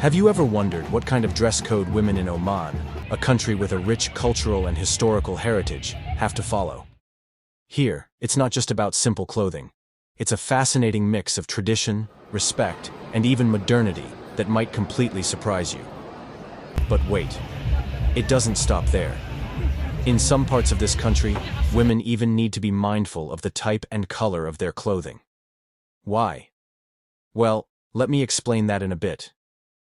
Have you ever wondered what kind of dress code women in Oman, a country with a rich cultural and historical heritage, have to follow? Here, it's not just about simple clothing. It's a fascinating mix of tradition, respect, and even modernity that might completely surprise you. But wait, it doesn't stop there. In some parts of this country, women even need to be mindful of the type and color of their clothing. Why? Well, let me explain that in a bit.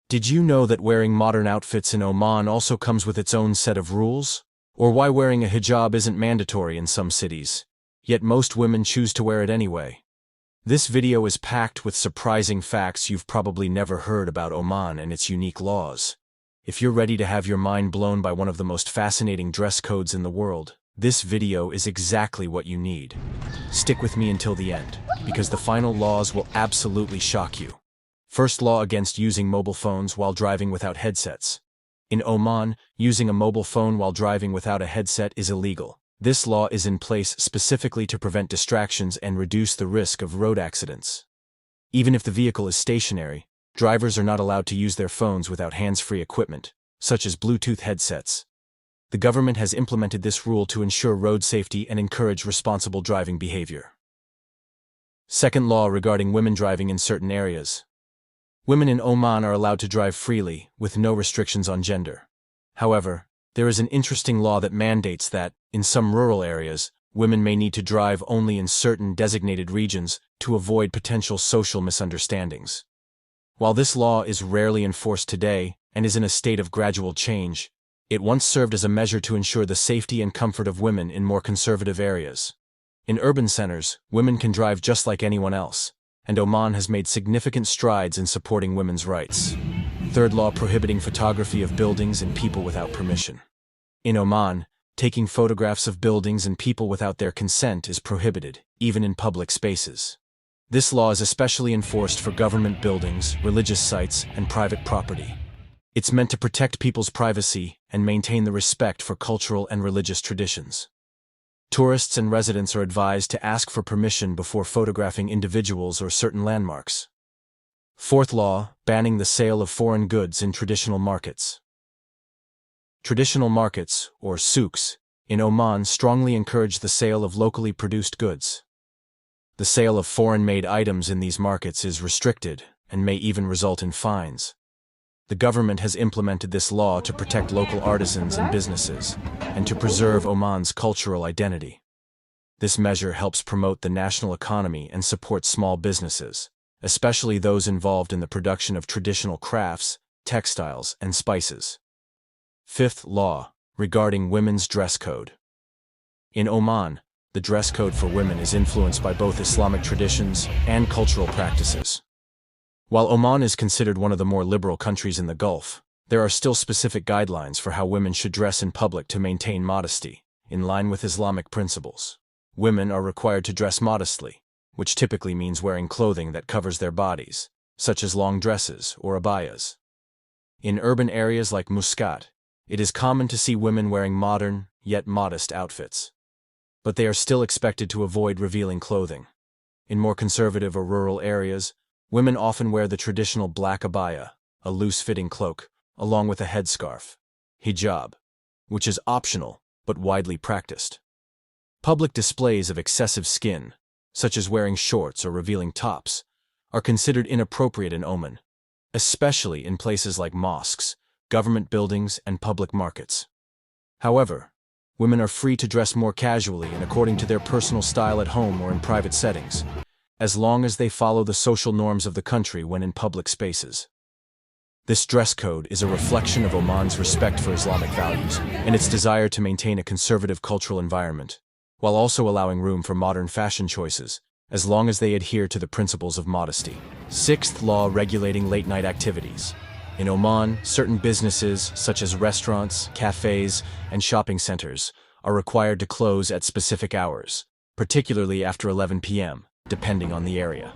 Did you know that wearing modern outfits in Oman also comes with its own set of rules? Or why wearing a hijab isn't mandatory in some cities, yet most women choose to wear it anyway? This video is packed with surprising facts you've probably never heard about Oman and its unique laws. If you're ready to have your mind blown by one of the most fascinating dress codes in the world, this video is exactly what you need. Stick with me until the end, because the final laws will absolutely shock you. First law against using mobile phones while driving without headsets. In Oman, using a mobile phone while driving without a headset is illegal. This law is in place specifically to prevent distractions and reduce the risk of road accidents. Even if the vehicle is stationary, drivers are not allowed to use their phones without hands-free equipment, such as Bluetooth headsets. The government has implemented this rule to ensure road safety and encourage responsible driving behavior. Second law regarding women driving in certain areas. Women in Oman are allowed to drive freely, with no restrictions on gender. However, there is an interesting law that mandates that, in some rural areas, women may need to drive only in certain designated regions to avoid potential social misunderstandings. While this law is rarely enforced today and is in a state of gradual change, it once served as a measure to ensure the safety and comfort of women in more conservative areas. In urban centers, women can drive just like anyone else, and Oman has made significant strides in supporting women's rights. Third law prohibiting photography of buildings and people without permission. In Oman, taking photographs of buildings and people without their consent is prohibited, even in public spaces. This law is especially enforced for government buildings, religious sites, and private property. It's meant to protect people's privacy and maintain the respect for cultural and religious traditions. Tourists and residents are advised to ask for permission before photographing individuals or certain landmarks. Fourth law, banning the sale of foreign goods in traditional markets. Traditional markets, or souks, in Oman strongly encourage the sale of locally produced goods. The sale of foreign-made items in these markets is restricted and may even result in fines. The government has implemented this law to protect local artisans and businesses, and to preserve Oman's cultural identity. This measure helps promote the national economy and support small businesses, especially those involved in the production of traditional crafts, textiles, and spices. Fifth law, regarding women's dress code. In Oman, the dress code for women is influenced by both Islamic traditions and cultural practices. While Oman is considered one of the more liberal countries in the Gulf, there are still specific guidelines for how women should dress in public to maintain modesty, in line with Islamic principles. Women are required to dress modestly, which typically means wearing clothing that covers their bodies, such as long dresses or abayas. In urban areas like Muscat, it is common to see women wearing modern, yet modest outfits. But they are still expected to avoid revealing clothing. In more conservative or rural areas, women often wear the traditional black abaya, a loose-fitting cloak, along with a headscarf, hijab, which is optional but widely practiced. Public displays of excessive skin, such as wearing shorts or revealing tops, are considered inappropriate in Oman, especially in places like mosques, government buildings, and public markets. However, women are free to dress more casually and according to their personal style at home or in private settings, as long as they follow the social norms of the country when in public spaces. This dress code is a reflection of Oman's respect for Islamic values and its desire to maintain a conservative cultural environment, while also allowing room for modern fashion choices, as long as they adhere to the principles of modesty. Sixth law regulating late-night activities. In Oman, certain businesses, such as restaurants, cafes, and shopping centers, are required to close at specific hours, particularly after 11 p.m., depending on the area.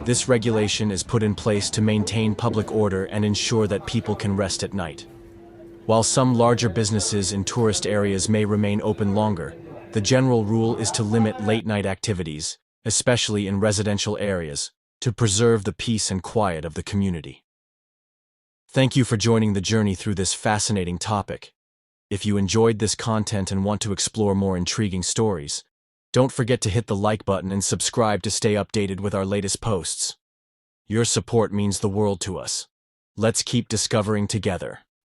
This regulation is put in place to maintain public order and ensure that people can rest at night. While some larger businesses in tourist areas may remain open longer, the general rule is to limit late-night activities, especially in residential areas, to preserve the peace and quiet of the community. Thank you for joining the journey through this fascinating topic. If you enjoyed this content and want to explore more intriguing stories, don't forget to hit the like button and subscribe to stay updated with our latest posts. Your support means the world to us. Let's keep discovering together.